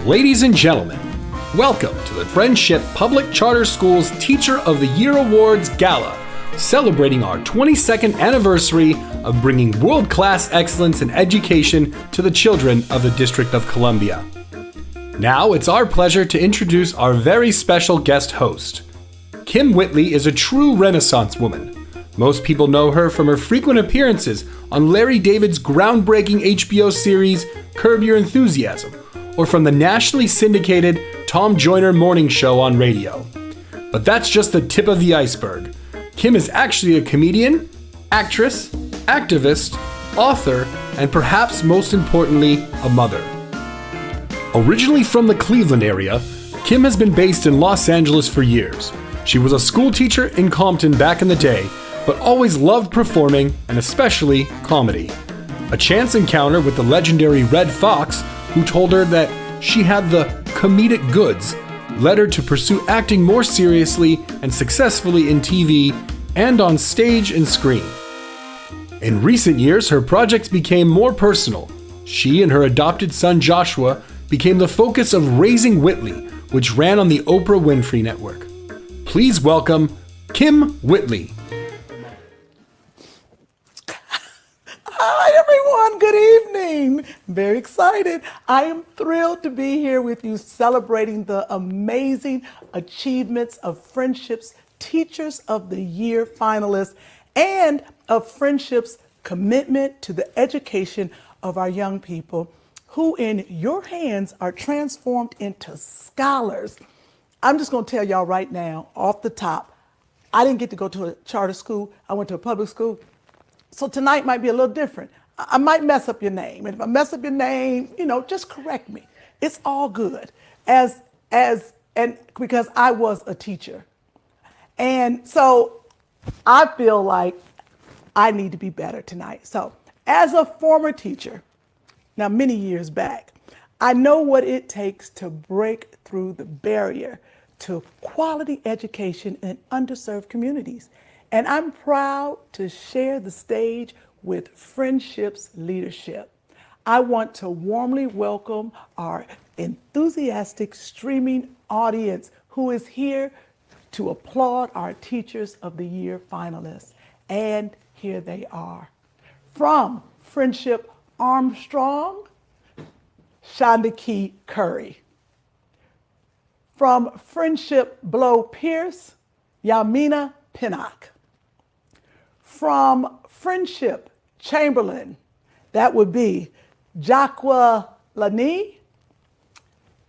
Ladies and gentlemen, welcome to the Friendship Public Charter Schools Teacher of the Year Awards Gala, celebrating our 22nd anniversary of bringing world-class excellence in education to the children of the District of Columbia. Now it's our pleasure to introduce our very special guest host. Kim Whitley is a true Renaissance woman. Most people know her from her frequent appearances on Larry David's groundbreaking HBO series Curb Your Enthusiasm, or from the nationally syndicated Tom Joyner Morning Show on radio. But that's just the tip of the iceberg. Kim is actually a comedian, actress, activist, author, and perhaps most importantly, a mother. Originally from the Cleveland area, Kim has been based in Los Angeles for years. She was a school teacher in Compton back in the day, but always loved performing and especially comedy. A chance encounter with the legendary Red Fox, who told her that she had the comedic goods, led her to pursue acting more seriously and successfully in TV and on stage and screen. In recent years, her projects became more personal. She and her adopted son Joshua became the focus of Raising Whitley, which ran on the Oprah Winfrey Network. Please welcome Kim Whitley. Hi, everyone. Good evening. Very excited. I am thrilled to be here with you celebrating the amazing achievements of Friendship's Teachers of the Year finalists and of Friendship's commitment to the education of our young people who in your hands are transformed into scholars. I'm just going to tell y'all right now, off the top, I didn't get to go to a charter school. I went to a public school. So tonight might be a little different. I might mess up your name. And if I mess up your name, just correct me. It's all good. And because I was a teacher. And so I feel like I need to be better tonight. So as a former teacher, now many years back, I know what it takes to break through the barrier to quality education in underserved communities. And I'm proud to share the stage with Friendship's leadership. I want to warmly welcome our enthusiastic streaming audience who is here to applaud our Teachers of the Year finalists. And here they are. From Friendship Armstrong, Shandaki Curry. From Friendship Blow Pierce, Yamina Pinnock. From Friendship Chamberlain, that would be Jacqueline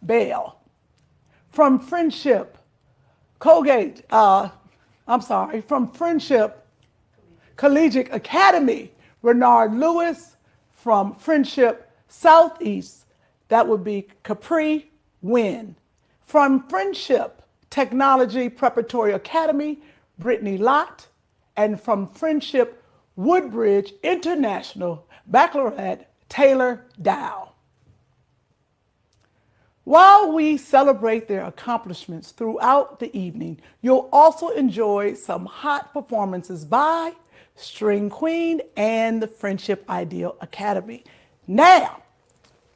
Bale. From Friendship from Friendship Collegiate Academy, Renard Lewis. From Friendship Southeast, that would be Capri Wynn. From Friendship Technology Preparatory Academy, Brittany Lott. And from Friendship Woodbridge International Baccalaureate, Taylor Dow. While we celebrate their accomplishments throughout the evening, you'll also enjoy some hot performances by String Queen and the Friendship Ideal Academy. Now,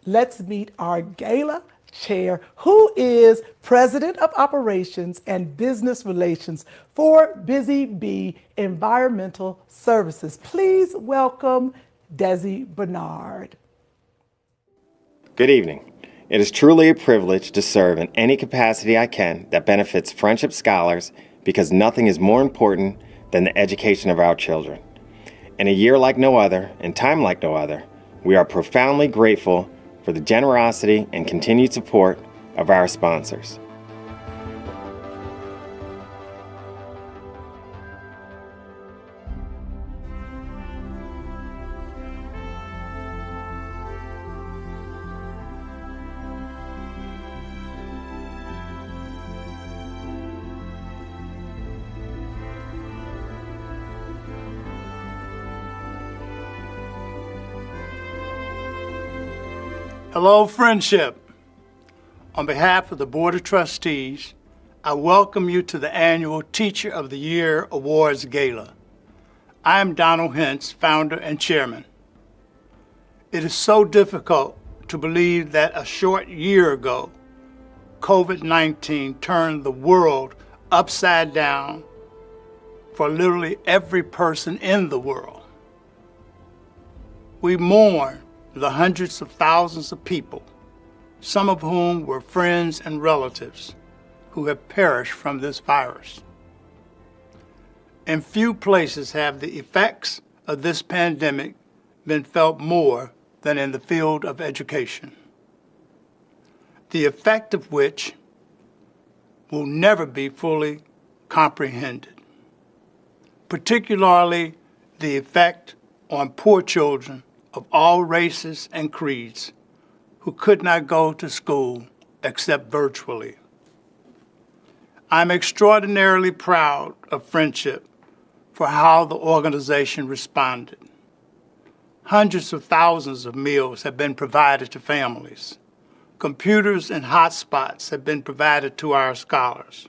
let's meet our gala chair, who is President of Operations and Business Relations for Busy Bee Environmental Services. Please welcome Desi Bernard. Good evening. It is truly a privilege to serve in any capacity I can that benefits Friendship scholars, because nothing is more important than the education of our children. In a year like no other, in time like no other, we are profoundly grateful for the generosity and continued support of our sponsors. Hello, Friendship. On behalf of the Board of Trustees, I welcome you to the annual Teacher of the Year Awards Gala. I am Donald Hentz, founder and chairman. It is so difficult to believe that a short year ago, COVID-19 turned the world upside down for literally every person in the world. We mourn the hundreds of thousands of people, some of whom were friends and relatives, who have perished from this virus. In few places have the effects of this pandemic been felt more than in the field of education, the effect of which will never be fully comprehended, particularly the effect on poor children of all races and creeds who could not go to school except virtually. I'm extraordinarily proud of Friendship for how the organization responded. Hundreds of thousands of meals have been provided to families. Computers and hotspots have been provided to our scholars.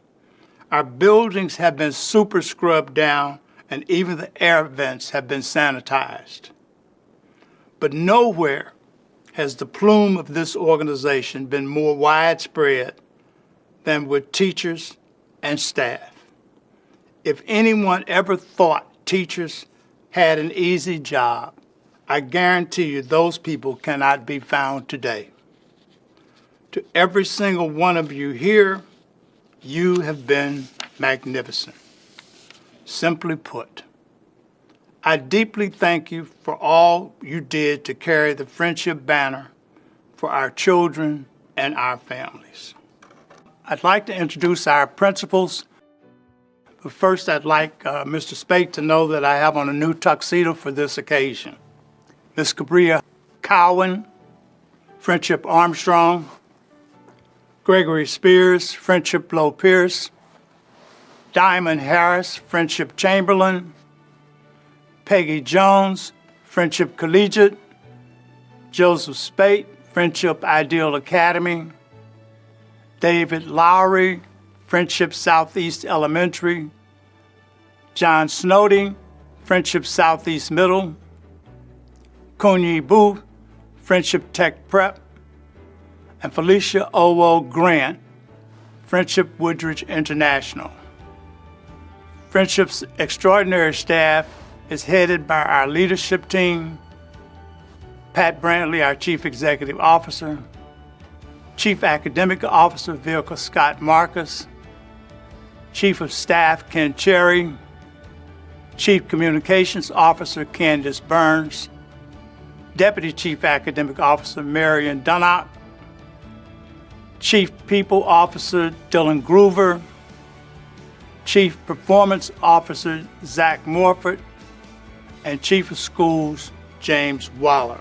Our buildings have been super scrubbed down, and even the air vents have been sanitized. But nowhere has the plume of this organization been more widespread than with teachers and staff. If anyone ever thought teachers had an easy job, I guarantee you those people cannot be found today. To every single one of you here, you have been magnificent. Simply put, I deeply thank you for all you did to carry the Friendship banner for our children and our families. I'd like to introduce our principals. But first, I'd like Mr. Spake to know that I have on a new tuxedo for this occasion. Ms. Cabria Cowan, Friendship Armstrong, Gregory Spears, Friendship Low Pierce, Diamond Harris, Friendship Chamberlain, Peggy Jones, Friendship Collegiate, Joseph Spate, Friendship Ideal Academy, David Lowry, Friendship Southeast Elementary, John Snowdy, Friendship Southeast Middle, Kunyi Booth, Friendship Tech Prep, and Felicia Owo Grant, Friendship Woodridge International. Friendship's extraordinary staff is headed by our leadership team, Pat Brantley, our Chief Executive Officer, Chief Academic Officer Vilka Scott Marcus, Chief of Staff Ken Cherry, Chief Communications Officer Candace Burns, Deputy Chief Academic Officer Marion Dunnock, Chief People Officer Dylan Groover, Chief Performance Officer Zach Morford, and Chief of Schools James Waller.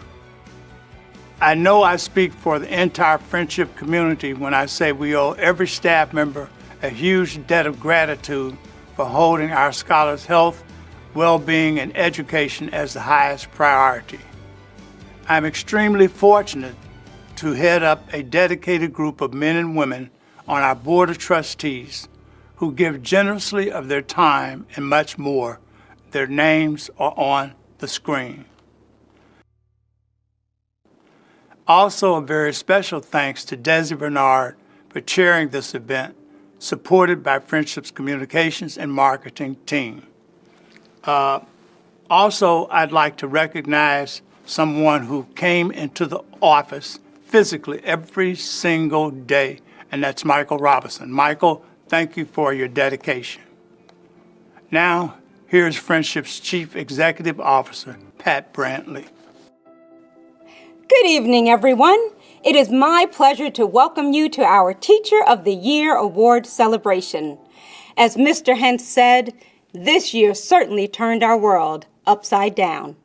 I know I speak for the entire Friendship community when I say we owe every staff member a huge debt of gratitude for holding our scholars' health, well-being, and education as the highest priority. I'm extremely fortunate to head up a dedicated group of men and women on our Board of Trustees who give generously of their time and much more. Their names are on the screen. Also, a very special thanks to Desi Bernard for chairing this event, supported by Friendship's communications and marketing team. Also, I'd like to recognize someone who came into the office physically every single day, and that's Michael Robinson. Michael, thank you for your dedication. Now, here's Friendship's Chief Executive Officer, Pat Brantley. Good evening, everyone. It is my pleasure to welcome you to our Teacher of the Year Award celebration. As Mr. Hentz said, this year certainly turned our world upside down.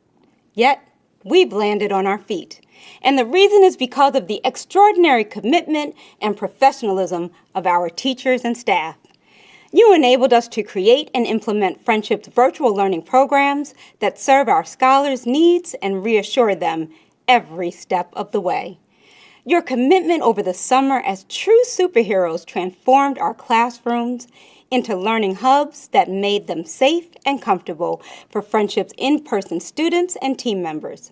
Yet, we've landed on our feet. And the reason is because of the extraordinary commitment and professionalism of our teachers and staff. You enabled us to create and implement Friendship's virtual learning programs that serve our scholars' needs and reassure them every step of the way. Your commitment over the summer as true superheroes transformed our classrooms into learning hubs that made them safe and comfortable for Friendship's in-person students and team members.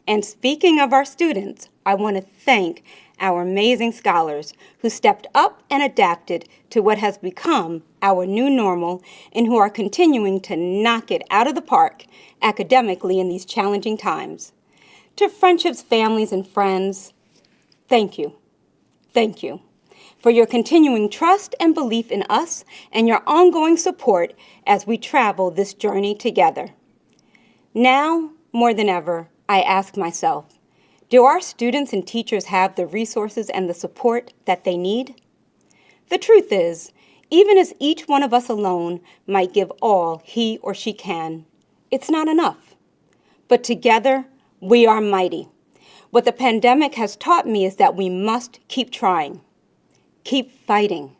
And speaking of our students, I want to thank our amazing scholars who stepped up and adapted to what has become our new normal and who are continuing to knock it out of the park academically in these challenging times. To Friendship's families and friends, thank you. Thank you for your continuing trust and belief in us and your ongoing support as we travel this journey together. Now, more than ever, I ask myself, do our students and teachers have the resources and the support that they need? The truth is, even as each one of us alone might give all he or she can, it's not enough. But together, we are mighty. What the pandemic has taught me is that we must keep trying, keep fighting,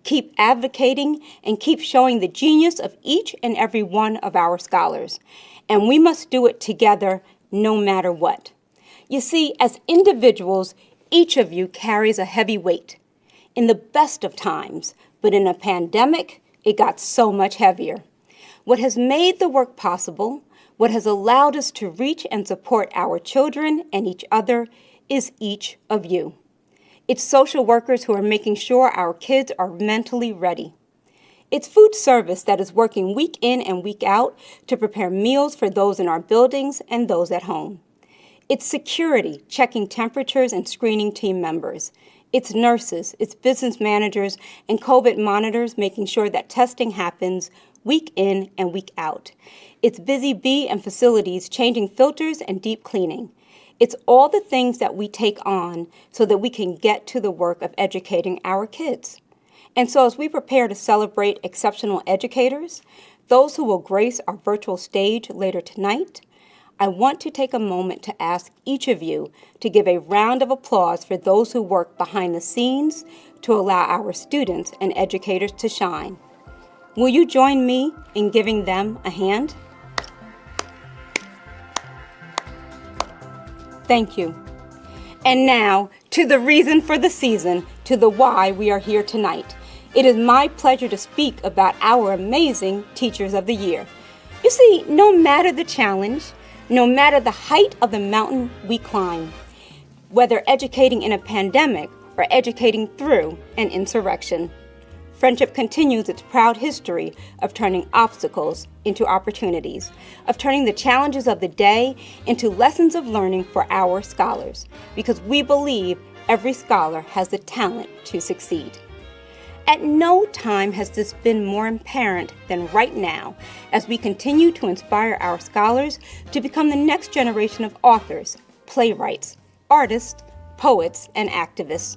keep advocating, and keep showing the genius of each and every one of our scholars. And we must do it together no matter what. You see, as individuals, each of you carries a heavy weight. In the best of times, but in a pandemic, it got so much heavier. What has made the work possible, what has allowed us to reach and support our children and each other, is each of you. It's social workers who are making sure our kids are mentally ready. It's food service that is working week in and week out to prepare meals for those in our buildings and those at home. It's security, checking temperatures and screening team members. It's nurses, it's business managers, and COVID monitors making sure that testing happens week in and week out. It's busy bee and facilities changing filters and deep cleaning. It's all the things that we take on so that we can get to the work of educating our kids. And so as we prepare to celebrate exceptional educators, those who will grace our virtual stage later tonight, I want to take a moment to ask each of you to give a round of applause for those who work behind the scenes to allow our students and educators to shine. Will you join me in giving them a hand? Thank you. And now, to the reason for the season, to the why we are here tonight. It is my pleasure to speak about our amazing Teachers of the Year. You see, no matter the challenge, no matter the height of the mountain we climb, whether educating in a pandemic or educating through an insurrection, Friendship continues its proud history of turning obstacles into opportunities, of turning the challenges of the day into lessons of learning for our scholars, because we believe every scholar has the talent to succeed. At no time has this been more apparent than right now as we continue to inspire our scholars to become the next generation of authors, playwrights, artists, poets, and activists.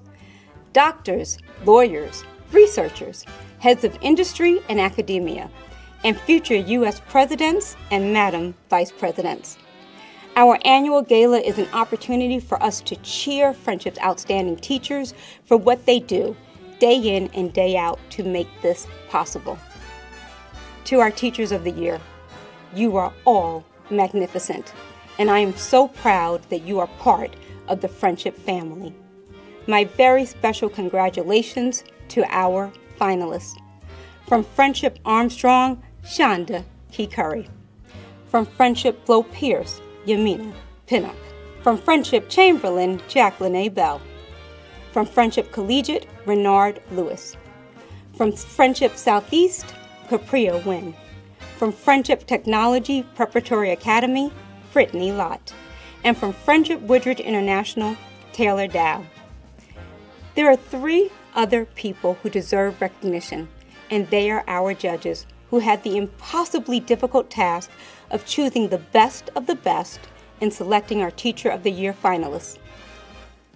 Doctors, lawyers, researchers, heads of industry and academia, and future U.S. presidents and Madam Vice Presidents. Our annual gala is an opportunity for us to cheer Friendship's outstanding teachers for what they do day in and day out to make this possible. To our Teachers of the Year, you are all magnificent, and I am so proud that you are part of the Friendship family. My very special congratulations to our finalists. From Friendship Armstrong, Shonda Key Curry. From Friendship Flo Pierce, Yamina Pinnock. From Friendship Chamberlain, Jacqueline A. Bell. From Friendship Collegiate, Renard Lewis. From Friendship Southeast, Capria Wynn. From Friendship Technology Preparatory Academy, Brittany Lott. And from Friendship Woodridge International, Taylor Dow. There are 3 other people who deserve recognition, and they are our judges who had the impossibly difficult task of choosing the best of the best in selecting our Teacher of the Year finalists.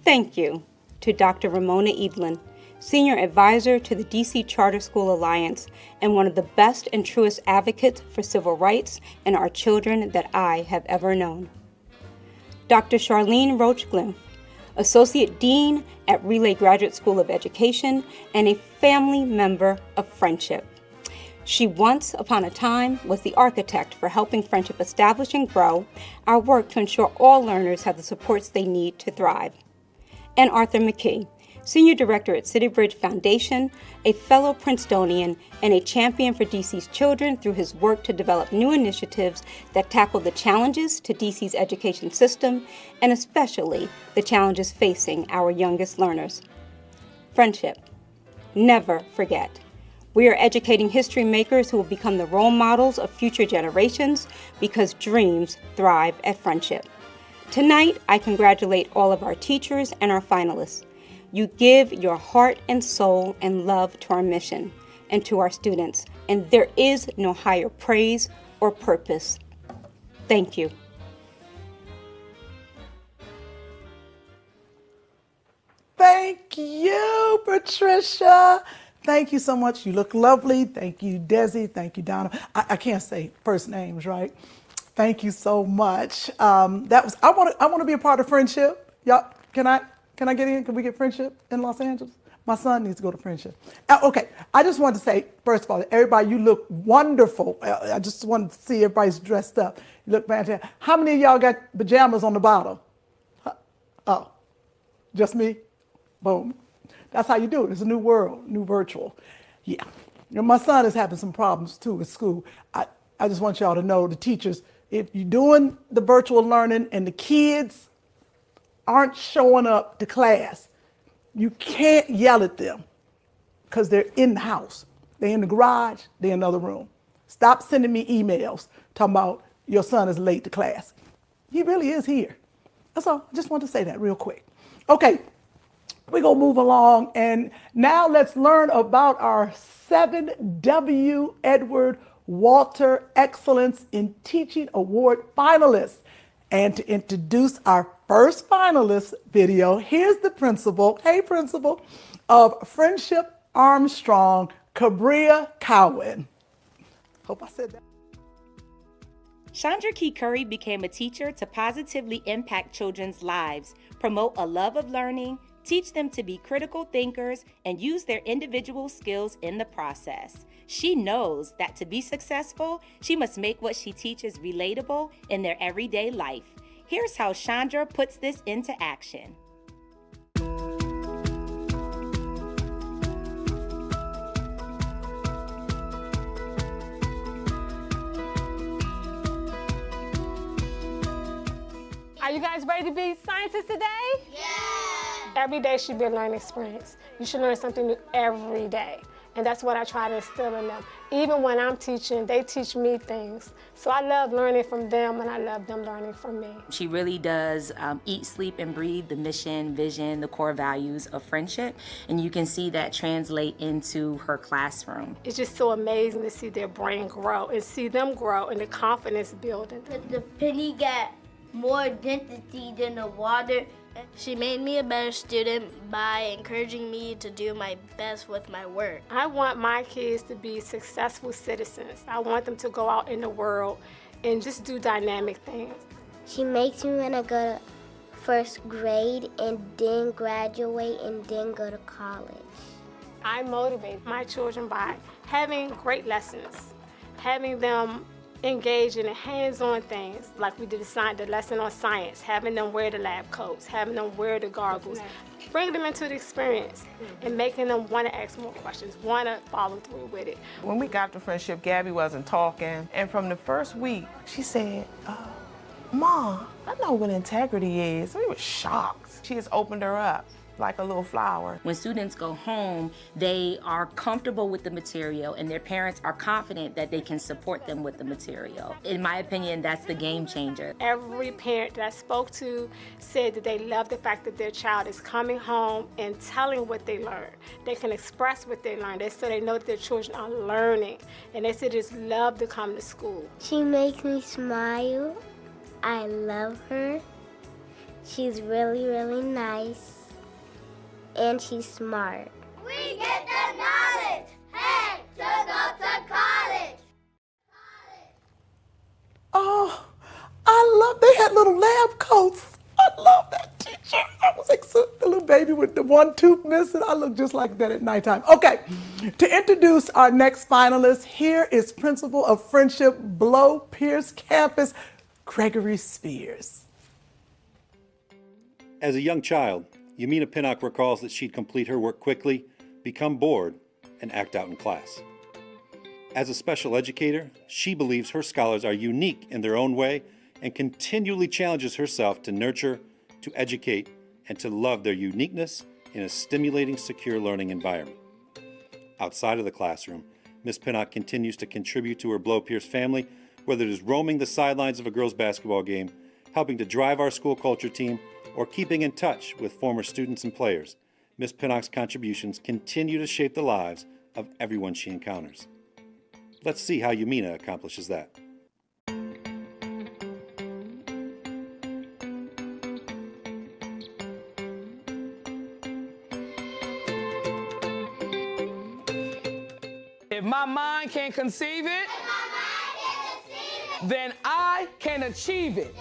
Thank you to Dr. Ramona Edlin, Senior Advisor to the DC Charter School Alliance and one of the best and truest advocates for civil rights and our children that I have ever known. Dr. Charlene Roach-Glimpf, Associate Dean at Relay Graduate School of Education and a family member of Friendship. She once upon a time was the architect for helping Friendship establish and grow our work to ensure all learners have the supports they need to thrive. And Arthur McKee, Senior Director at City Bridge Foundation, a fellow Princetonian, and a champion for DC's children through his work to develop new initiatives that tackle the challenges to DC's education system, and especially the challenges facing our youngest learners. Friendship. Never forget. We are educating history makers who will become the role models of future generations because dreams thrive at friendship. Tonight, I congratulate all of our teachers and our finalists. You give your heart and soul and love to our mission and to our students, and there is no higher praise or purpose. Thank you. Thank you, Patricia. Thank you so much. You look lovely. Thank you, Desi. Thank you, Donna. I can't say first names, right? Thank you so much. I want to be a part of Friendship. Y'all, can I get in? Can we get Friendship in Los Angeles? My son needs to go to Friendship. Okay, I just wanted to say, first of all, everybody, you look wonderful. I just wanted to see everybody's dressed up. You look fantastic. How many of y'all got pajamas on the bottom? Oh, just me? Boom. That's how you do it. It's a new world, new virtual. Yeah. You know, my son is having some problems too at school. I just want y'all to know, the teachers, if you're doing the virtual learning and the kids aren't showing up to class, you can't yell at them because they're in the house. They're in the garage, they're in another room. Stop sending me emails talking about your son is late to class. He really is here. That's all. I just want to say that real quick. Okay. We're going to move along, and now let's learn about our 7W Edward Walter Excellence in Teaching Award finalists. And to introduce our first finalist video, here's the principal, hey principal, of Friendship Armstrong, Cabria Cowan. Hope I said that. Chandra Key Curry became a teacher to positively impact children's lives, promote a love of learning, teach them to be critical thinkers, and use their individual skills in the process. She knows that to be successful, she must make what she teaches relatable in their everyday life. Here's how Chandra puts this into action. Are you guys ready to be scientists today? Yeah! Every day should be a learning experience. You should learn something new every day. And that's what I try to instill in them. Even when I'm teaching, they teach me things. So I love learning from them, and I love them learning from me. She really does eat, sleep, and breathe the mission, vision, the core values of friendship. And you can see that translate into her classroom. It's just so amazing to see their brain grow and see them grow and the confidence building. The penny get more density than the water. She made me a better student by encouraging me to do my best with my work. I want my kids to be successful citizens. I want them to go out in the world and just do dynamic things. She makes me want to go to first grade and then graduate and then go to college. I motivate my children by having great lessons, having them engage in the hands-on things, like we did the lesson on science, having them wear the lab coats, having them wear the goggles, bring them into the experience and making them want to ask more questions, want to follow through with it. When we got to Friendship, Gabby wasn't talking, and from the first week, she said, Mom, I know what integrity is. We were shocked. She has opened her up like a little flower. When students go home, they are comfortable with the material and their parents are confident that they can support them with the material. In my opinion, that's the game changer. Every parent that I spoke to said that they love the fact that their child is coming home and telling what they learned. They can express what they learned. So they know that their children are learning. And they said just love to come to school. She makes me smile. I love her. She's really, really nice. And she's smart. We get the knowledge. Hey, to go to college. Oh, I love, they had little lab coats. I love that teacher. I was like the little baby with the one tooth missing. I look just like that at nighttime. Okay, to introduce our next finalist, here is Principal of Friendship Blow Pierce Campus, Gregory Spears. As a young child, Yamina Pinnock recalls that she'd complete her work quickly, become bored, and act out in class. As a special educator, she believes her scholars are unique in their own way and continually challenges herself to nurture, to educate, and to love their uniqueness in a stimulating, secure learning environment. Outside of the classroom, Ms. Pinnock continues to contribute to her Blow-Pierce family, whether it is roaming the sidelines of a girls' basketball game, helping to drive our school culture team, or keeping in touch with former students and players. Ms. Pinnock's contributions continue to shape the lives of everyone she encounters. Let's see how Yamina accomplishes that. If my mind can't conceive it, then I can achieve it.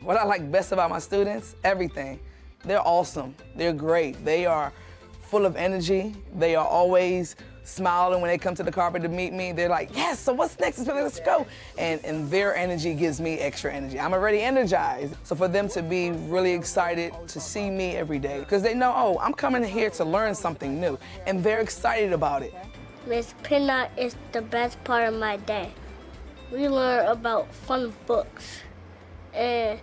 What I like best about my students, everything. They're awesome. They're great. They are full of energy. They are always smiling when they come to the carpet to meet me. They're like, yes, so what's next? Let's go. And their energy gives me extra energy. I'm already energized. So for them to be really excited to see me every day, because they know, oh, I'm coming here to learn something new. And they're excited about it. Miss Pinnock is the best part of my day. We learn about fun books. And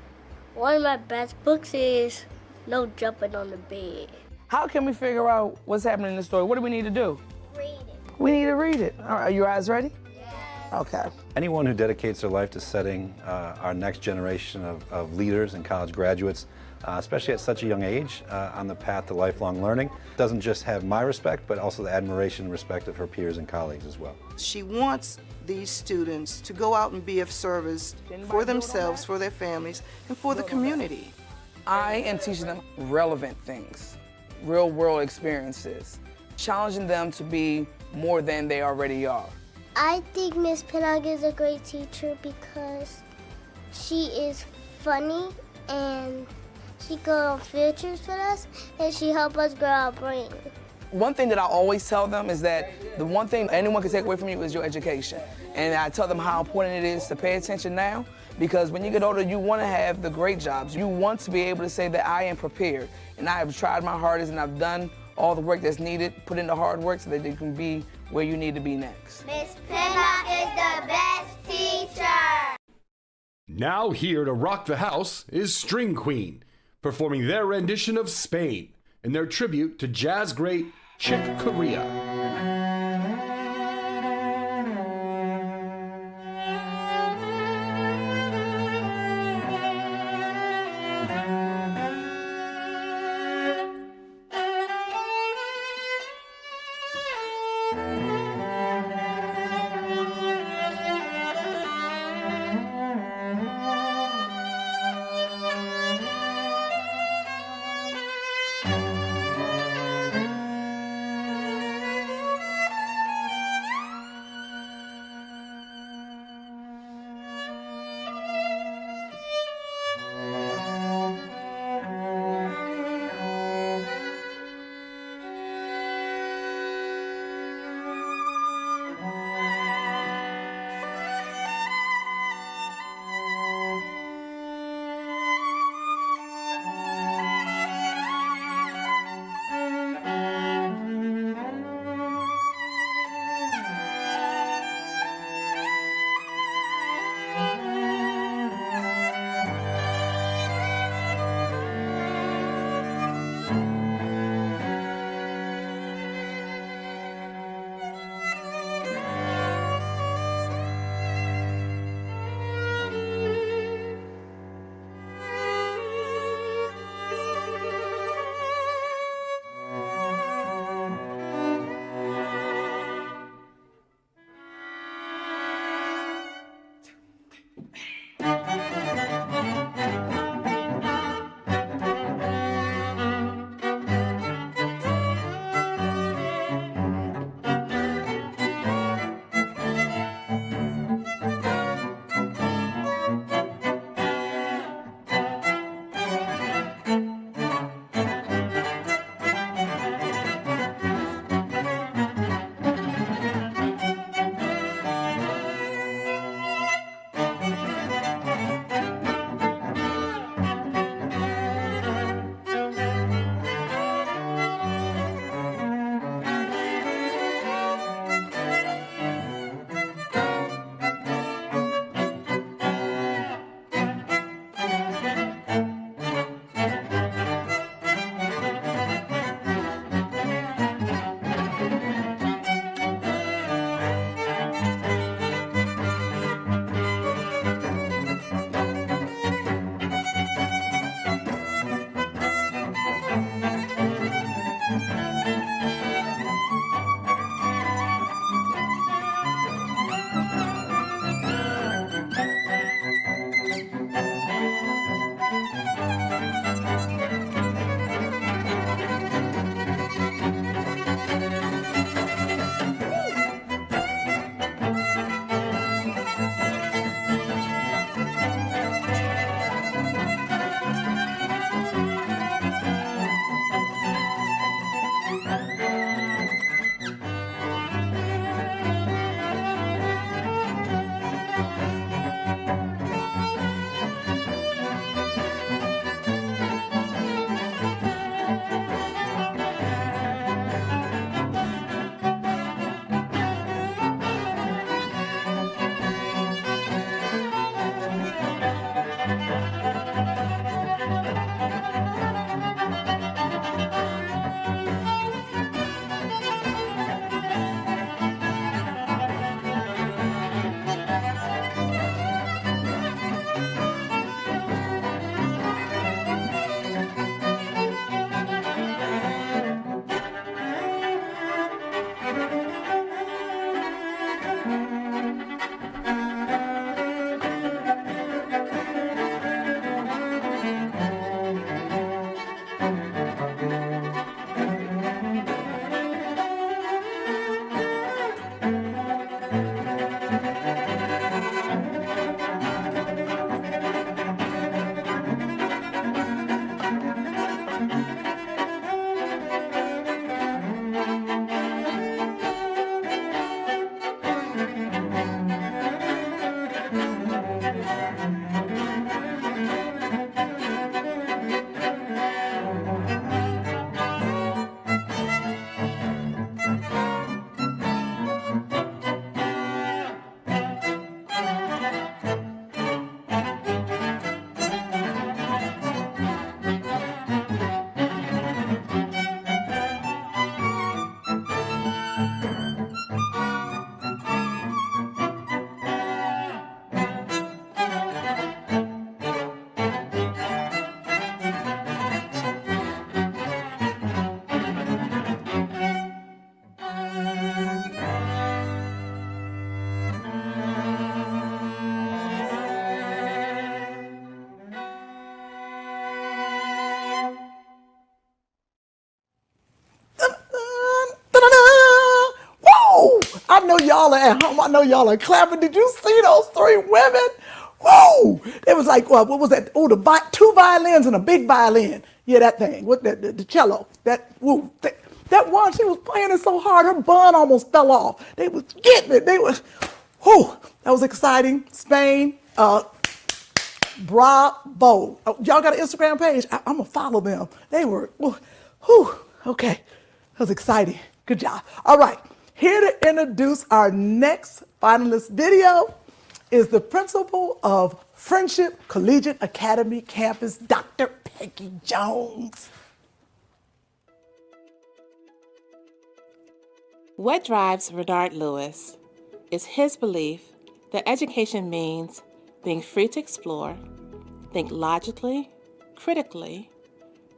one of my best books is No Jumping on the Bed. How can we figure out what's happening in the story? What do we need to do? Read it. We need to read it. All right, are your eyes ready? Yeah. Okay. Anyone who dedicates their life to setting our next generation of leaders and college graduates, especially at such a young age, on the path to lifelong learning, doesn't just have my respect, but also the admiration and respect of her peers and colleagues as well. She wants these students to go out and be of service for themselves, for their families, and for the community. I am teaching them relevant things, real world experiences, challenging them to be more than they already are. I think Miss Pinnock is a great teacher because she is funny and she goes on field trips with us and she helps us grow our brain. One thing that I always tell them is that the one thing anyone can take away from you is your education. And I tell them how important it is to pay attention now, because when you get older, you want to have the great jobs. You want to be able to say that I am prepared and I have tried my hardest and I've done all the work that's needed, put in the hard work so that you can be where you need to be next. Miss Pinnock is the best teacher. Now here to rock the house is String Queen, performing their rendition of Spain in their tribute to jazz great Chick Corea. y'all are at home. I know y'all are clapping. Did you see those three women? Woo! It was like, what was that? Oh, two violins and a big violin. Yeah, that thing. What the cello. That one, she was playing it so hard, her bun almost fell off. They was getting it. Whew, that was exciting. Spain, bravo. Oh, y'all got an Instagram page? I'm gonna follow them. They were, okay. That was exciting. Good job. All right, here to introduce our next finalist video is the principal of Friendship Collegiate Academy Campus, Dr. Peggy Jones. What drives Renard Lewis is his belief that education means being free to explore, think logically, critically,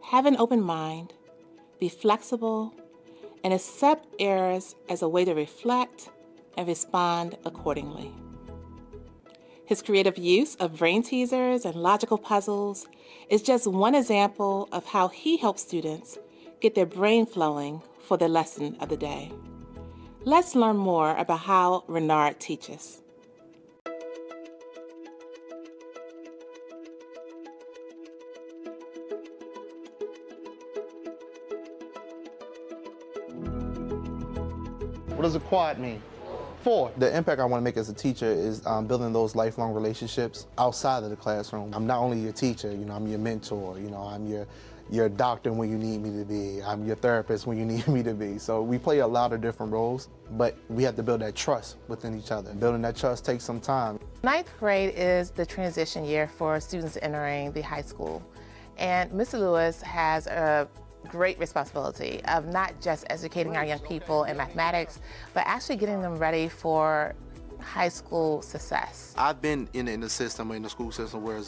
have an open mind, be flexible, and accept errors as a way to reflect and respond accordingly. His creative use of brain teasers and logical puzzles is just one example of how he helps students get their brain flowing for the lesson of the day. Let's learn more about how Renard teaches. What does a quad mean? 4. The impact I want to make as a teacher is building those lifelong relationships outside of the classroom. I'm not only your teacher, I'm your mentor, I'm your doctor when you need me to be. I'm your therapist when you need me to be. So we play a lot of different roles, but we have to build that trust within each other. Building that trust takes some time. 9th grade is the transition year for students entering the high school. And Mr. Lewis has a great responsibility of not just educating our young people in mathematics, but actually getting them ready for high school success. I've been in the system, in the school system, where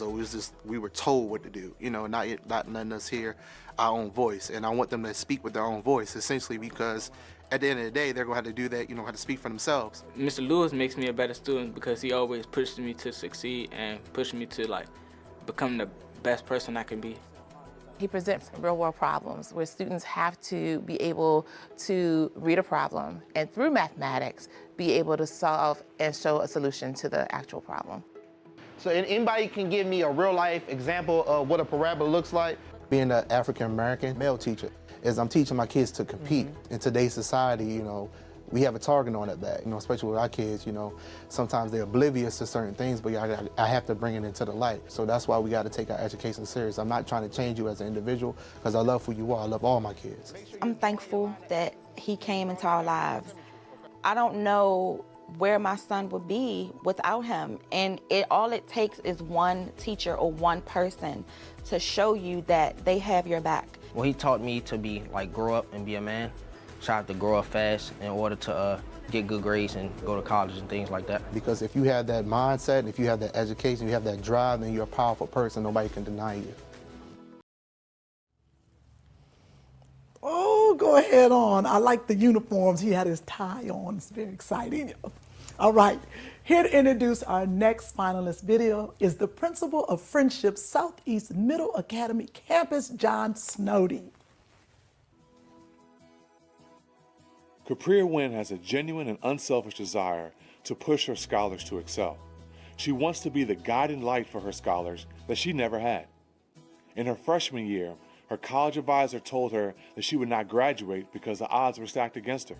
we were told what to do, not letting us hear our own voice. And I want them to speak with their own voice, essentially, because at the end of the day, they're going to have to do that, have to speak for themselves. Mr. Lewis makes me a better student because he always pushes me to succeed and pushes me to become the best person I can be. He presents real-world problems where students have to be able to read a problem and through mathematics be able to solve and show a solution to the actual problem. So anybody can give me a real-life example of what a parabola looks like? Being an African-American male teacher is I'm teaching my kids to compete. In today's society, we have a target on it back, especially with our kids, sometimes they're oblivious to certain things, but I have to bring it into the light. So that's why we got to take our education serious. I'm not trying to change you as an individual because I love who you are. I love all my kids. I'm thankful that he came into our lives. I don't know where my son would be without him. And all it takes is one teacher or one person to show you that they have your back. Well, he taught me to grow up and be a man. Try to grow up fast in order to get good grades and go to college and things like that. Because if you have that mindset, and if you have that education, you have that drive, then you're a powerful person. Nobody can deny you. Oh, go ahead on. I like the uniforms. He had his tie on. It's very exciting. All right. Here to introduce our next finalist video is the principal of Friendship Southeast Middle Academy Campus, John Snowdy. Capria Wynn has a genuine and unselfish desire to push her scholars to excel. She wants to be the guiding light for her scholars that she never had. In her freshman year, her college advisor told her that she would not graduate because the odds were stacked against her.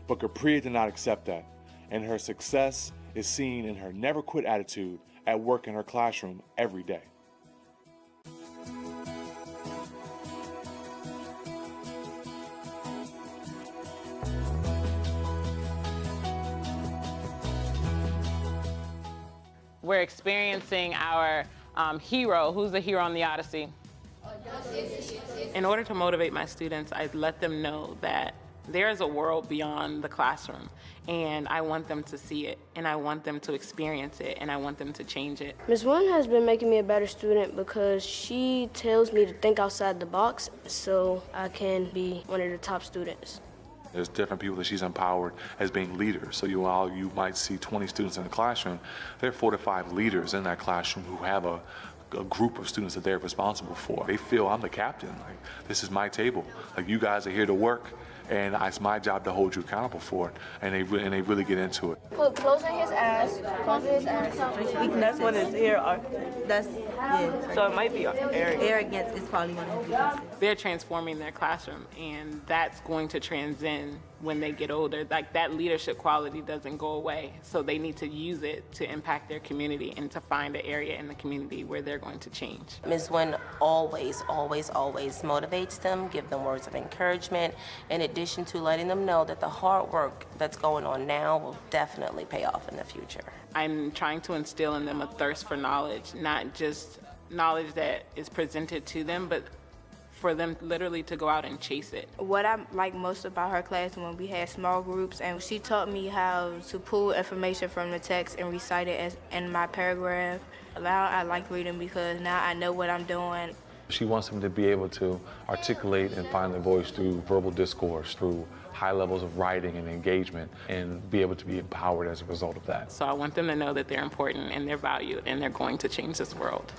But Capria did not accept that, and her success is seen in her never quit attitude at work in her classroom every day. We're experiencing our hero. Who's the hero on the Odyssey? In order to motivate my students, I let them know that there is a world beyond the classroom, and I want them to see it, and I want them to experience it, and I want them to change it. Ms. Wynn has been making me a better student because she tells me to think outside the box so I can be one of the top students. There's different people that she's empowered as being leaders. So while you might see 20 students in the classroom, there are 4 to 5 leaders in that classroom who have a group of students that they're responsible for. They feel I'm the captain. This is my table. You guys are here to work, and it's my job to hold you accountable for it, and they really get into it. Put close in his ass. Close in his ass. That's what it's here. So it might be arrogance. Arrogance is probably one of the weaknesses. They're transforming their classroom, and that's going to transcend when they get older. Like, that leadership quality doesn't go away, so they need to use it to impact their community and to find an area in the community where they're going to change. Ms. Wynn always motivates them, give them words of encouragement, in addition to letting them know that the hard work that's going on now will definitely pay off in the future. I'm trying to instill in them a thirst for knowledge, not just knowledge that is presented to them, but for them literally to go out and chase it. What I like most about her class when we had small groups, and she taught me how to pull information from the text and recite it in my paragraph. Now I like reading because now I know what I'm doing. She wants them to be able to articulate and find their voice through verbal discourse, through high levels of writing and engagement, and be able to be empowered as a result of that. So I want them to know that they're important and they're valued and they're going to change this world.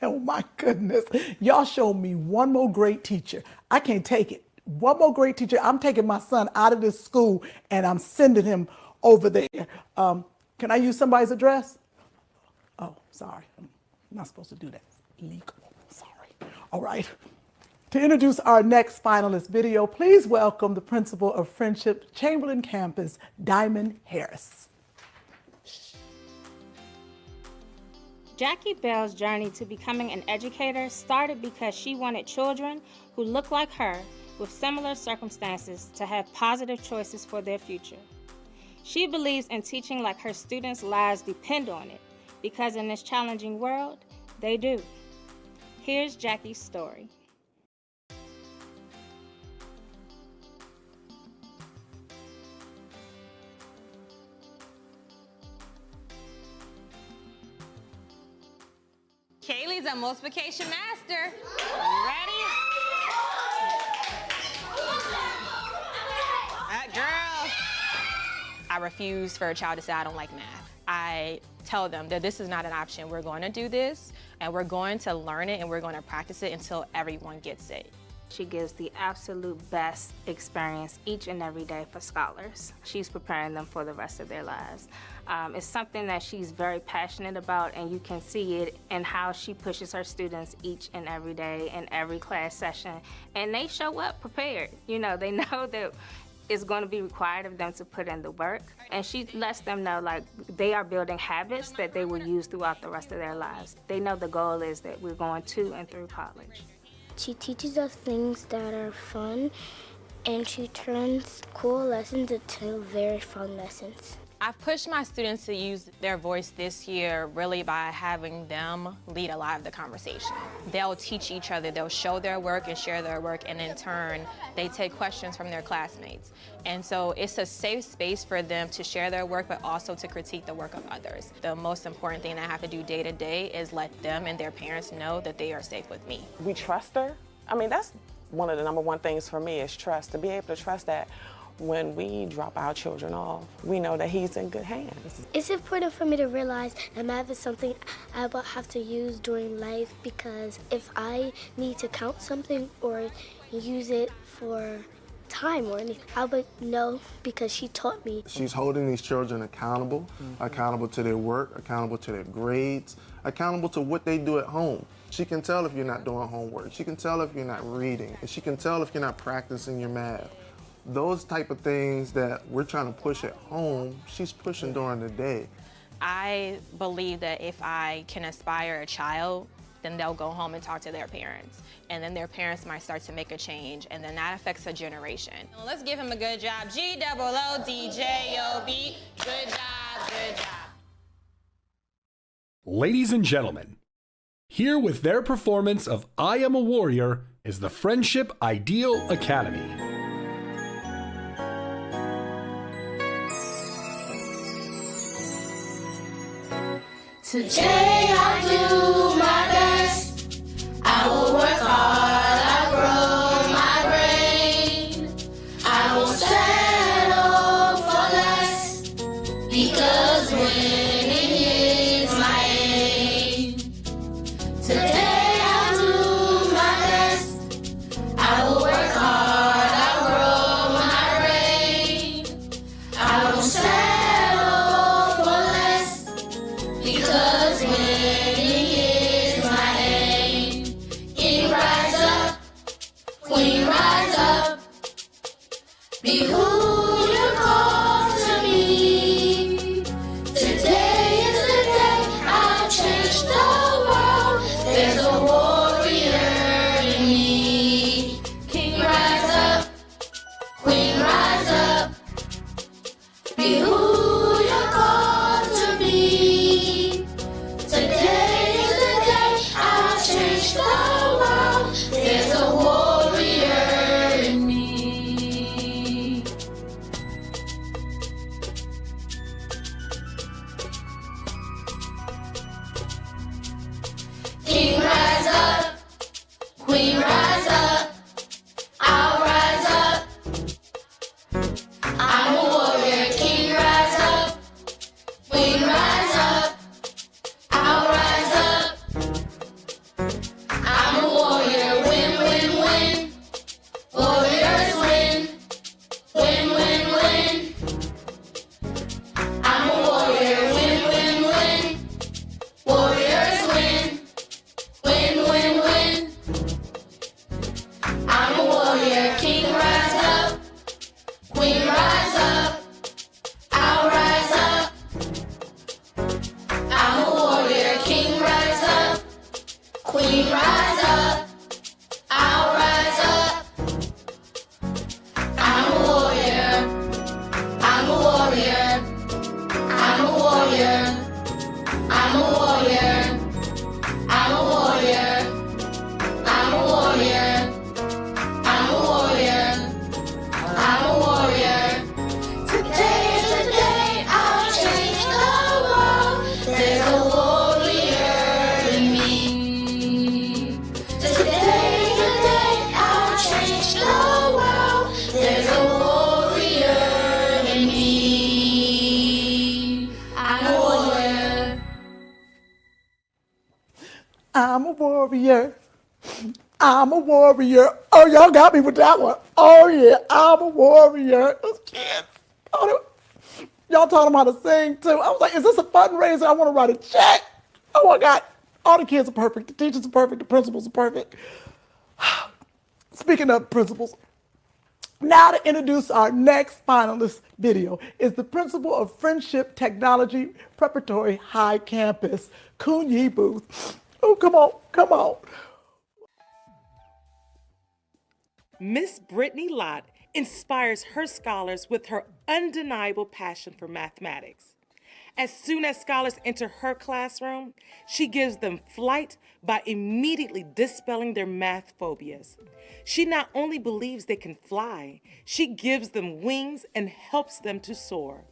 Oh my goodness. Y'all showed me one more great teacher. I can't take it. One more great teacher. I'm taking my son out of this school and I'm sending him over there. Can I use somebody's address? Oh, sorry. I'm not supposed to do that. Legal. Sorry. All right. To introduce our next finalist video, please welcome the principal of Friendship Chamberlain Campus, Diamond Harris. Jackie Bell's journey to becoming an educator started because she wanted children who looked like her with similar circumstances to have positive choices for their future. She believes in teaching like her students' lives depend on it, because in this challenging world, they do. Here's Jackie's story. Kaylee's a multiplication master. Ready? Girl. I refuse for a child to say I don't like math. I tell them that this is not an option. We're going to do this, and we're going to learn it, and we're going to practice it until everyone gets it. She gives the absolute best experience each and every day for scholars. She's preparing them for the rest of their lives. It's something that she's very passionate about, and you can see it in how she pushes her students each and every day in every class session. And they show up prepared. You know, they know that it's going to be required of them to put in the work. And she lets them know, like, they are building habits that they will use throughout the rest of their lives. They know the goal is that we're going to and through college. She teaches us things that are fun, and she turns cool lessons into very fun lessons. I've pushed my students to use their voice this year really by having them lead a lot of the conversation. They'll teach each other, they'll show their work and share their work, and in turn, they take questions from their classmates. And so it's a safe space for them to share their work, but also to critique the work of others. The most important thing that I have to do day to day is let them and their parents know that they are safe with me. We trust her. I mean, that's one of the number one things for me is trust, to be able to trust that when we drop our children off, we know that he's in good hands. It's important for me to realize that math is something I will have to use during life, because if I need to count something or use it for time or anything, I would know because she taught me. She's holding these children accountable, accountable to their work, accountable to their grades, accountable to what they do at home. She can tell if you're not doing homework. She can tell if you're not reading. And she can tell if you're not practicing your math. Those type of things that we're trying to push at home, she's pushing during the day. I believe that if I can inspire a child, then they'll go home and talk to their parents. And then their parents might start to make a change, and then that affects a generation. Well, let's give him a good job. G-O-O-D-J-O-B. Good job, good job. Ladies and gentlemen, here with their performance of I Am a Warrior is the Friendship Ideal Academy. Today I do my best. I will work hard. I grow my brain. I won't settle for less, because winning is my aim. Today I do Be who you're called to be. Today is the day I'll change the world. There's a warrior in me. King rise up, queen rise up. Be who you're called to be. Today is the day I'll change the world. There's a warrior in me. King rise up, queen rise up, I'll rise up. I'm a warrior. King rise up, queen rise up, I'll rise up. I'm a warrior. Win, win, win. Warriors win. Win, win, win. I'm a warrior. Win, win, win. Warriors win. Win, win, win. I'm a warrior. King rise up, queen rise up, I'll rise up. I'm a warrior. King rise up, queen rise up, I'll rise up. I'm a warrior. I'm a warrior. I'm a warrior. I'm a warrior. I'm a warrior. I'm a warrior. I'm a warrior. I'm a warrior. Today is the day I'll change the world. There's a warrior in me. Today is the day I'll change the world. There's a warrior in me. I'm a warrior. I'm a warrior. I'm a warrior. Oh, y'all got me with that one. Oh, yeah, I'm a warrior. Those kids. Y'all taught them how to sing, too. I was like, is this a fundraiser? I want to write a check. Oh, my God. All the kids are perfect. The teachers are perfect. The principals are perfect. Speaking of principals, now to introduce our next finalist video is the principal of Friendship Technology Preparatory High Campus, Kunyi Booth. Oh, come on, come on. Miss Brittany Lott inspires her scholars with her undeniable passion for mathematics. As soon as scholars enter her classroom, she gives them flight by immediately dispelling their math phobias. She not only believes they can fly, she gives them wings and helps them to soar.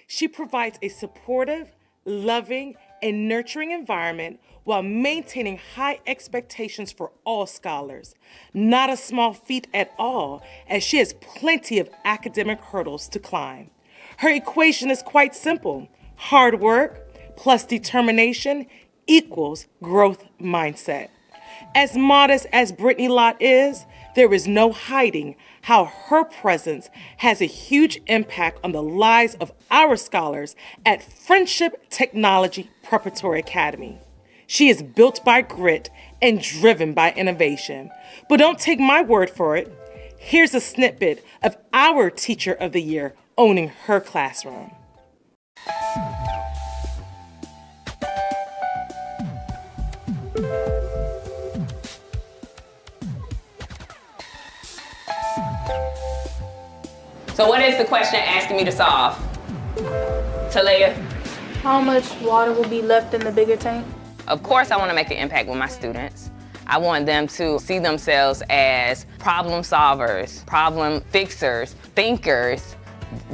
She provides a supportive, loving, and nurturing environment while maintaining high expectations for all scholars. Not a small feat at all, as she has plenty of academic hurdles to climb. Her equation is quite simple. Hard work plus determination equals growth mindset. As modest as Brittany Lott is, there is no hiding how her presence has a huge impact on the lives of our scholars at Friendship Technology Preparatory Academy. She is built by grit and driven by innovation. But don't take my word for it. Here's a snippet of our Teacher of the Year owning her classroom. So what is the question asking me to solve? Talia? How much water will be left in the bigger tank? Of course I want to make an impact with my students. I want them to see themselves as problem solvers, problem fixers, thinkers,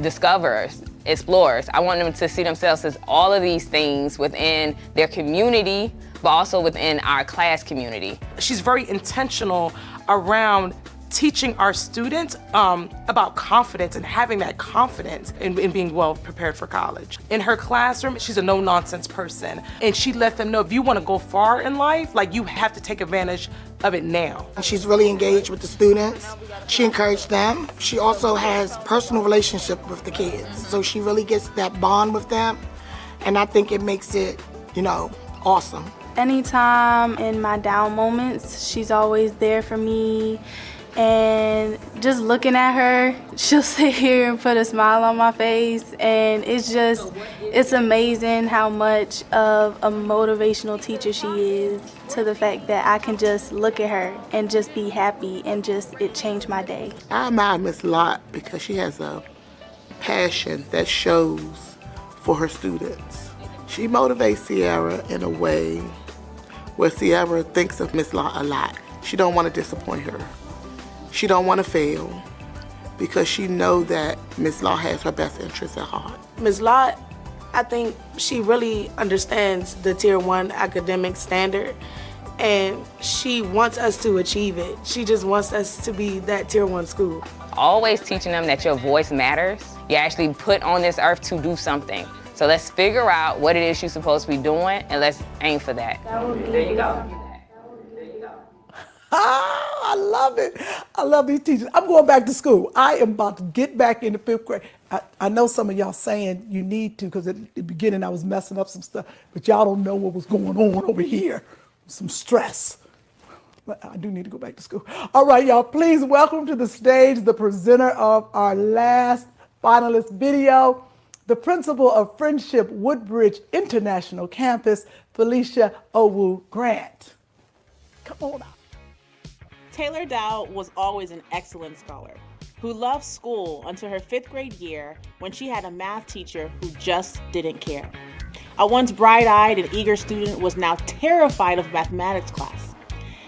discoverers, explorers. I want them to see themselves as all of these things within their community, but also within our class community. She's very intentional around teaching our students about confidence and having that confidence in being well prepared for college. In her classroom, she's a no-nonsense person. And she let them know if you want to go far in life, like you have to take advantage of it now. She's really engaged with the students. She encouraged them. She also has personal relationship with the kids. So she really gets that bond with them. And I think it makes it, awesome. Anytime in my down moments, she's always there for me. and just looking at her, she'll sit here and put a smile on my face, and it's amazing how much of a motivational teacher she is, to the fact that I can just look at her and just be happy, and it changed my day. I admire Miss Lott because she has a passion that shows for her students. She motivates Sierra in a way where Sierra thinks of Miss Lott a lot. She don't want to disappoint her. She don't want to fail because she knows that Miss Lott has her best interests at heart. Ms. Lott, I think she really understands the Tier 1 academic standard, and she wants us to achieve it. She just wants us to be that Tier 1 school. Always teaching them that your voice matters. You're actually put on this earth to do something. So let's figure out what it is you're supposed to be doing, and let's aim for that. There you go. I love it. I love these teachers. I'm going back to school. I am about to get back into 5th grade. I know some of y'all saying you need to, because at the beginning I was messing up some stuff, but y'all don't know what was going on over here. Some stress. But I do need to go back to school. All right, y'all, please welcome to the stage the presenter of our last finalist video, the principal of Friendship Woodbridge International Campus, Felicia Owu Grant. Come on out. Taylor Dow was always an excellent scholar who loved school until her 5th grade year when she had a math teacher who just didn't care. A once bright-eyed and eager student was now terrified of mathematics class.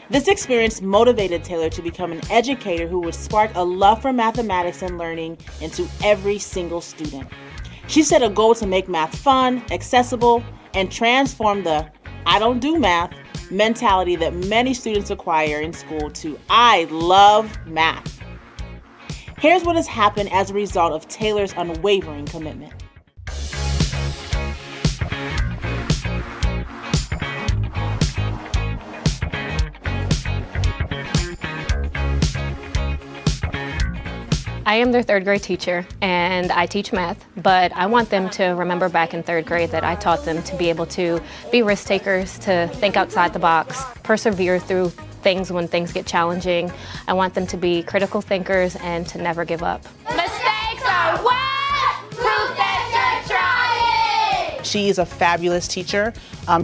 This experience motivated Taylor to become an educator who would spark a love for mathematics and learning into every single student. She set a goal to make math fun, accessible, and transform the "I don't do math" mentality that many students acquire in school to "I love math." Here's what has happened as a result of Taylor's unwavering commitment. I am their 3rd grade teacher and I teach math, but I want them to remember back in 3rd grade that I taught them to be able to be risk takers, to think outside the box, persevere through things when things get challenging. I want them to be critical thinkers and to never give up. Mistakes are what? Proof that you're trying. She is a fabulous teacher.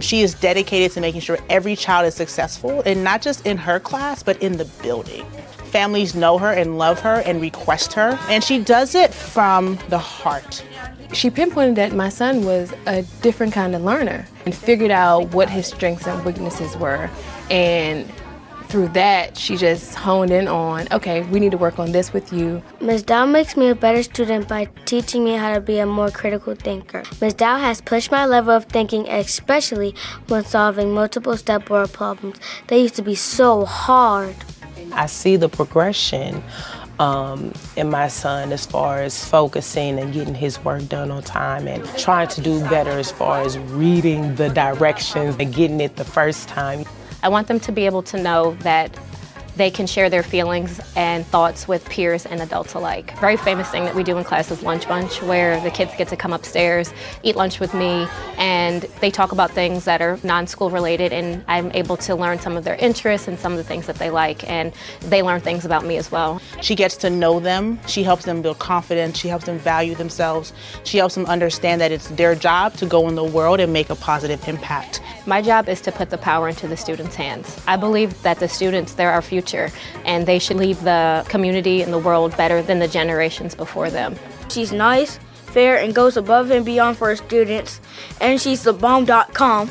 She is dedicated to making sure every child is successful, and not just in her class, but in the building. Families know her and love her and request her, and she does it from the heart. She pinpointed that my son was a different kind of learner and figured out what his strengths and weaknesses were. And through that, she just honed in on, okay, we need to work on this with you. Ms. Dow makes me a better student by teaching me how to be a more critical thinker. Ms. Dow has pushed my level of thinking, especially when solving multiple step word problems. They used to be so hard. I see the progression in my son as far as focusing and getting his work done on time and trying to do better as far as reading the directions and getting it the first time. I want them to be able to know that they can share their feelings and thoughts with peers and adults alike. A very famous thing that we do in class is Lunch Bunch, where the kids get to come upstairs, eat lunch with me, and they talk about things that are non-school related, and I'm able to learn some of their interests and some of the things that they like, and they learn things about me as well. She gets to know them. She helps them build confidence. She helps them value themselves. She helps them understand that it's their job to go in the world and make a positive impact. My job is to put the power into the students' hands. I believe that the students, they're our future, and they should leave the community and the world better than the generations before them. She's nice, fair, and goes above and beyond for her students, and she's thebomb.com.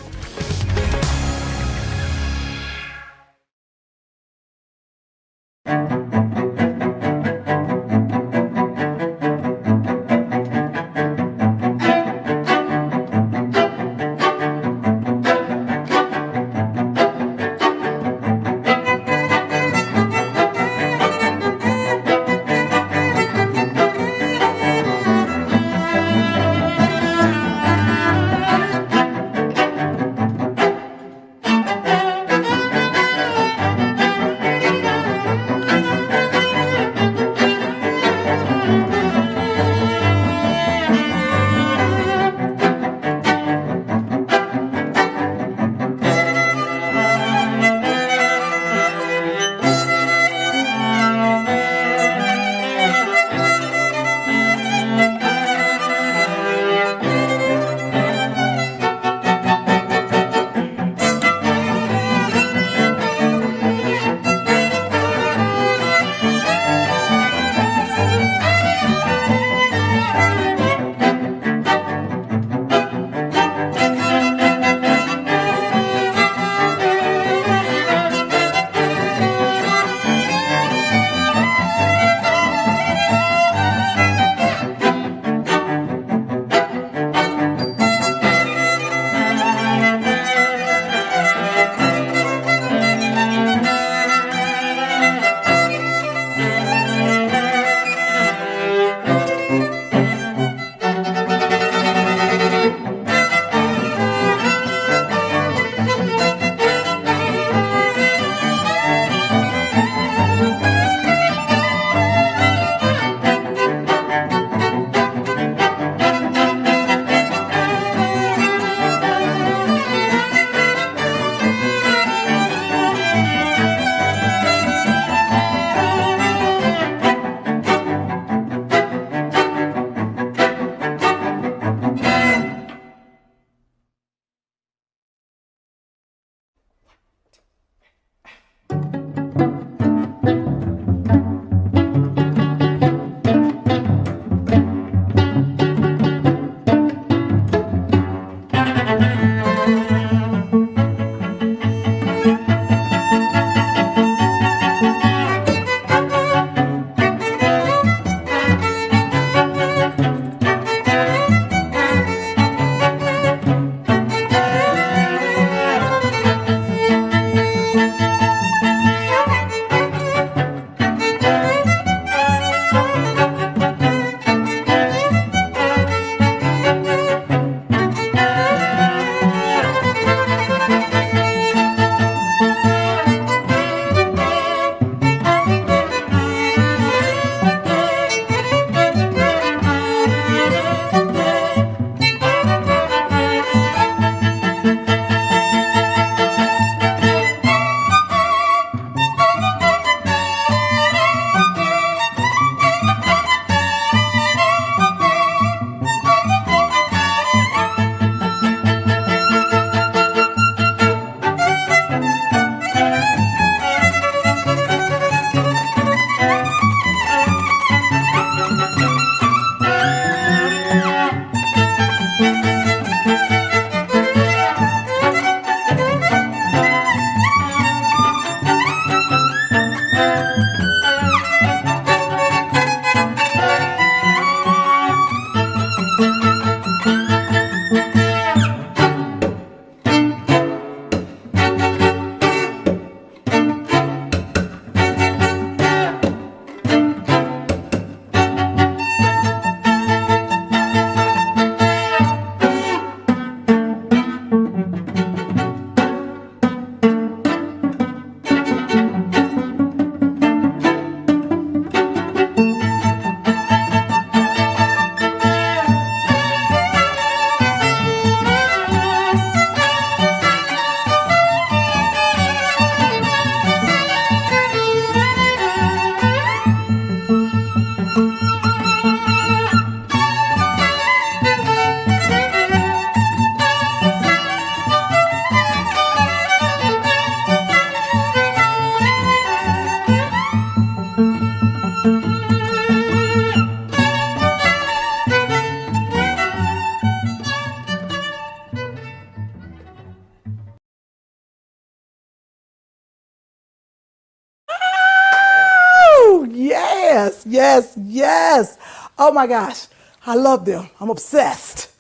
yes, yes. Oh my gosh, I love them. I'm obsessed.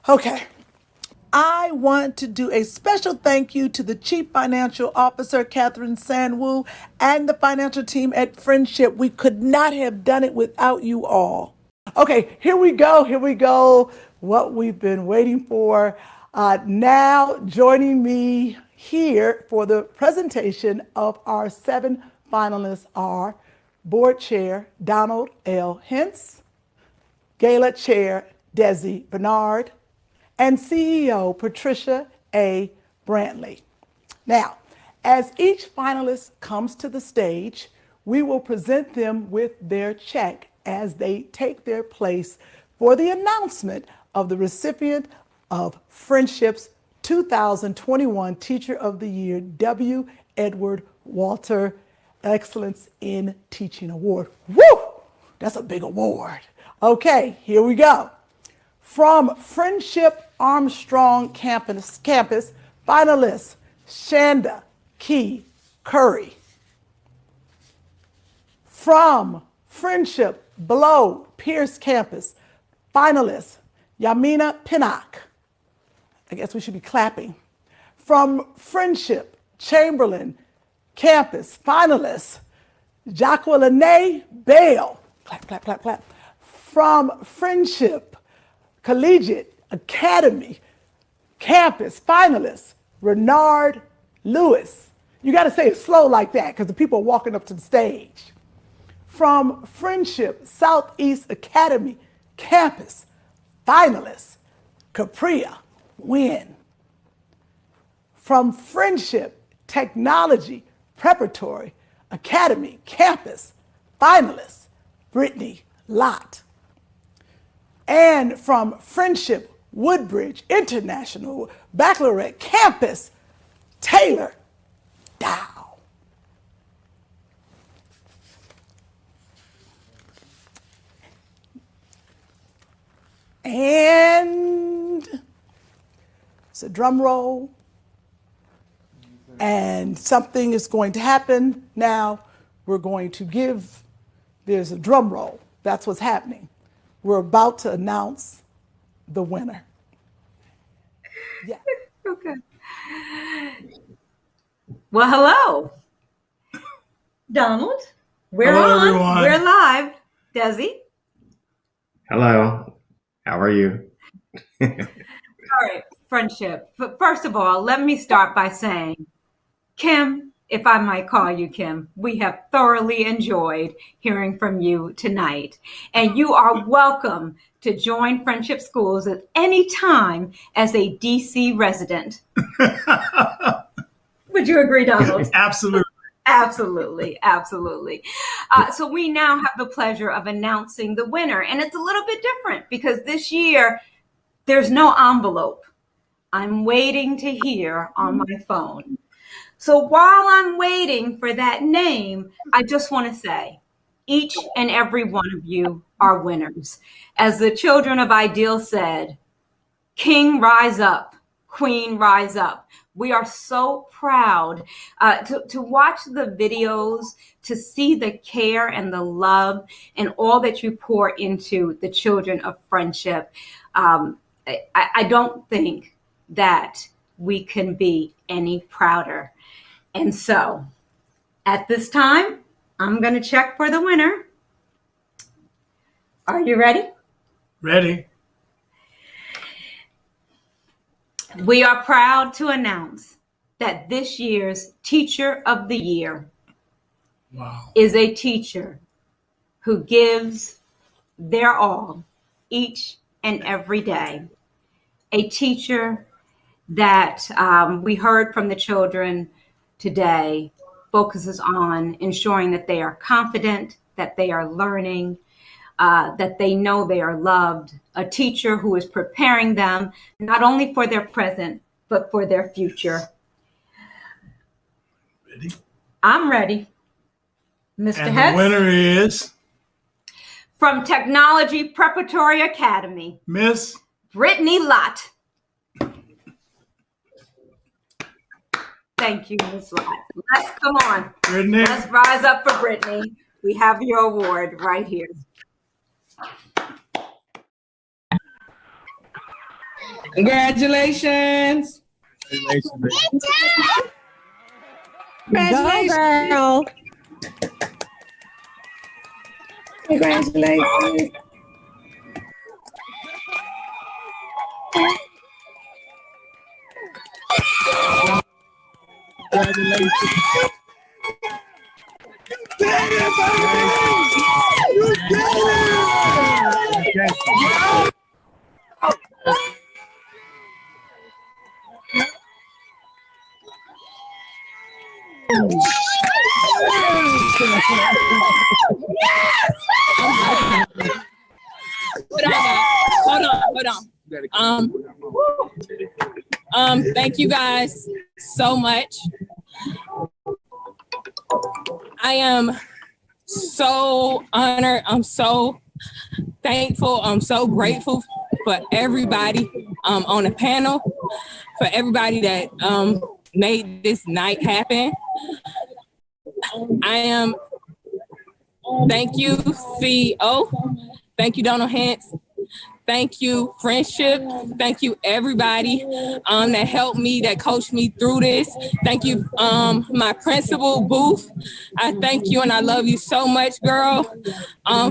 Okay. I want to do a special thank you to the Chief Financial Officer, Catherine Sanwoo, and the financial team at Friendship. We could not have done it without you all. Okay, here we go. Here we go. What we've been waiting for. Now joining me here for the presentation of our 7 finalists are Board Chair Donald L. Hintz, Gala Chair Desi Bernard, and CEO Patricia A. Brantley. Now, as each finalist comes to the stage, we will present them with their check as they take their place for the announcement of the recipient of Friendship's 2021 Teacher of the Year W. Edward Walter Excellence in Teaching Award. Woo! That's a big award. Okay, here we go. From Friendship Armstrong Campus, finalists Shanda Key Curry. From Friendship Below Pierce Campus, finalists Yamina Pinnock. I guess we should be clapping. From Friendship Chamberlain Campus, finalists Jacqueline Bale. Clap, clap, clap, clap. From Friendship Collegiate Academy Campus, finalists Renard Lewis. You got to say it slow like that because the people are walking up to the stage. From Friendship Southeast Academy Campus, finalists Capria Wynn. From Friendship Technology Preparatory Academy Campus, finalists Brittany Lott. And from Friendship Woodbridge International Baccalaureate Campus, Taylor Dow. And it's a drum roll. And something is going to happen now. We're going to give, there's a drum roll. That's what's happening. We're about to announce the winner. Yeah. Okay. Well, hello, Donald. We're Hello, on. everyone. We're live. Desi. Hello. How are you? All right. Friendship. But first of all, let me start by saying, Kim, if I might call you Kim, we have thoroughly enjoyed hearing from you tonight. And you are welcome to join Friendship Schools at any time as a DC resident. Would you agree, Donald? Absolutely. Absolutely, absolutely. So we now have the pleasure of announcing the winner. And it's a little bit different because this year there's no envelope. I'm waiting to hear on my phone. So while I'm waiting for that name, I just want to say each and every one of you are winners. As the children of Ideal said, King rise up, Queen rise up. We are so proud to watch the videos, to see the care and the love and all that you pour into the children of Friendship. I don't think that we can be any prouder. And so at this time, I'm going to check for the winner. Are you ready? Ready. We are proud to announce that this year's Teacher of the Year is a teacher who gives their all each and every day. A teacher that we heard from the children today focuses on ensuring that they are confident, that they are learning, that they know they are loved. A teacher who is preparing them not only for their present, but for their future. Ready? I'm ready. Mr. And Hess? the winner is From Technology Preparatory Academy, Miss Brittany Lott. Thank you, Miss Lott. Let's come on. Brittany. Let's rise up for Brittany. We have your award right here. Congratulations. Congratulations. Go, girl. Congratulations. Hold on. Thank you guys so much. I am so honored. I'm so thankful. I'm so grateful for everybody on the panel, for everybody that made this night happen. Thank you, CEO. Thank you, Donald Hance. Thank you, Friendship. Thank you, everybody that helped me, that coached me through this. Thank you, my principal, Booth. I thank you and I love you so much, girl.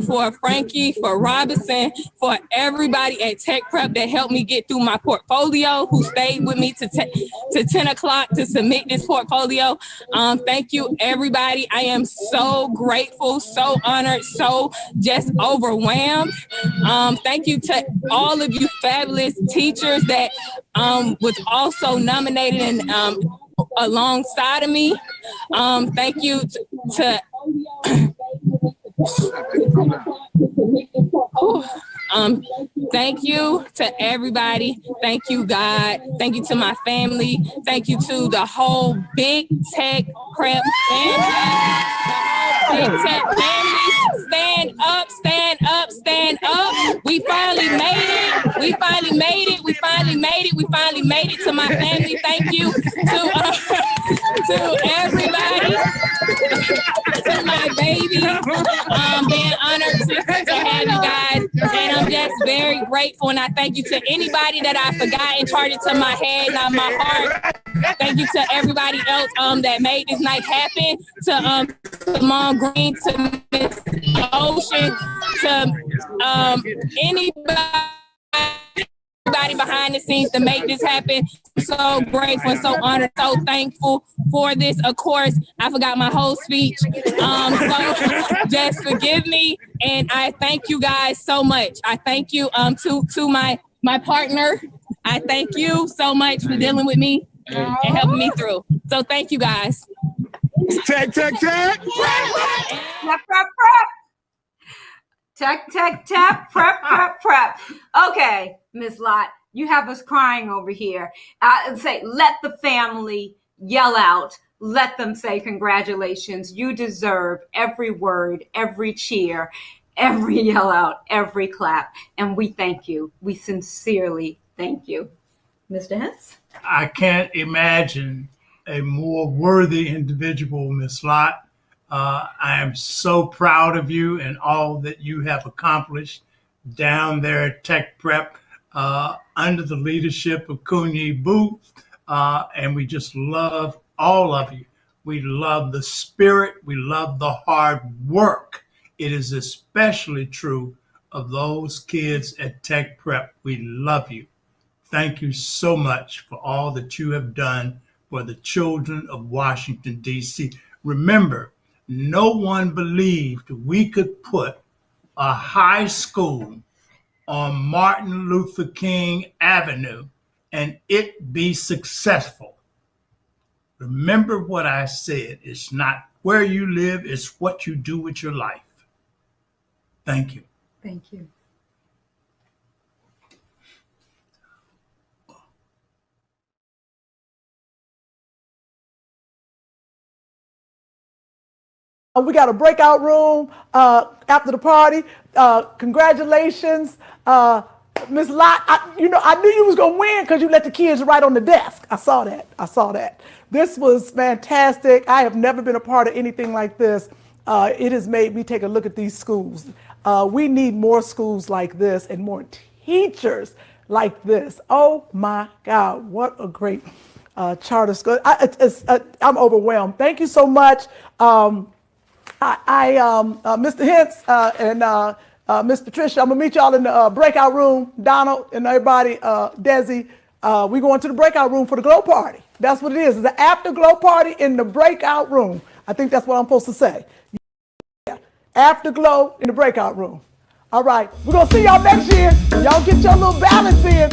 For Frankie, for Robinson, for everybody at Tech Prep that helped me get through my portfolio, who stayed with me to 10 o'clock to submit this portfolio. Thank you, everybody. I am so grateful, so honored, so just overwhelmed. Thank you to all of you fabulous teachers that was also nominated and alongside of me. Thank you to thank you to everybody. Thank you, God. Thank you to my family. Thank you to the whole Big Tech Prep family. Big Tech family. Stand up, stand up, stand up. We finally made it. We finally made it. We finally made it. We finally made it to my family. Thank you to everybody, to my baby. Being honored to have you guys. And I'm just very grateful. And I thank you to anybody that I forgot and charged it to my head, not my heart. Thank you to everybody else that made this night happen. To Mom Green, to Miss Ocean, to anybody behind the scenes to make this happen. I'm so grateful and so honored, so thankful for this. Of course, I forgot my whole speech. So just forgive me. And I thank you guys so much. I thank you to my partner. I thank you so much for dealing with me and helping me through. So thank you guys. Tech. Prep. Prep. Okay, Miss Lott, you have us crying over here. Say, let the family yell out. Let them say congratulations. You deserve every word, every cheer, every yell out, every clap. And we thank you. We sincerely thank you. Mr. Hens? I can't imagine a more worthy individual, Miss Lott. I am so proud of you and all that you have accomplished down there at Tech Prep under the leadership of Kunyi Booth. And we just love all of you. We love the spirit. We love the hard work. It is especially true of those kids at Tech Prep. We love you. Thank you so much for all that you have done for the children of Washington, D.C. Remember, no one believed we could put a high school on Martin Luther King Avenue and it be successful. Remember what I said. It's not where you live, it's what you do with your life. Thank you. Thank you. We got a breakout room after the party. Congratulations, Miss Lott. I knew you was gonna win because you let the kids write on the desk. I saw that. This was fantastic. I have never been a part of anything like this. it has made me take a look at these schools. We need more schools like this and more teachers like this. Oh my God, what a great charter school. I'm overwhelmed. Thank you so much. Mr. Hintz and Miss Patricia, I'm gonna meet y'all in the breakout room. Donald and everybody, Desi, we going to the breakout room for the glow party. That's what it is. It's an after glow party in the breakout room. I think that's what I'm supposed to say. Yeah. Afterglow in the breakout room. All right, we're gonna see y'all next year. Y'all get your little balance in.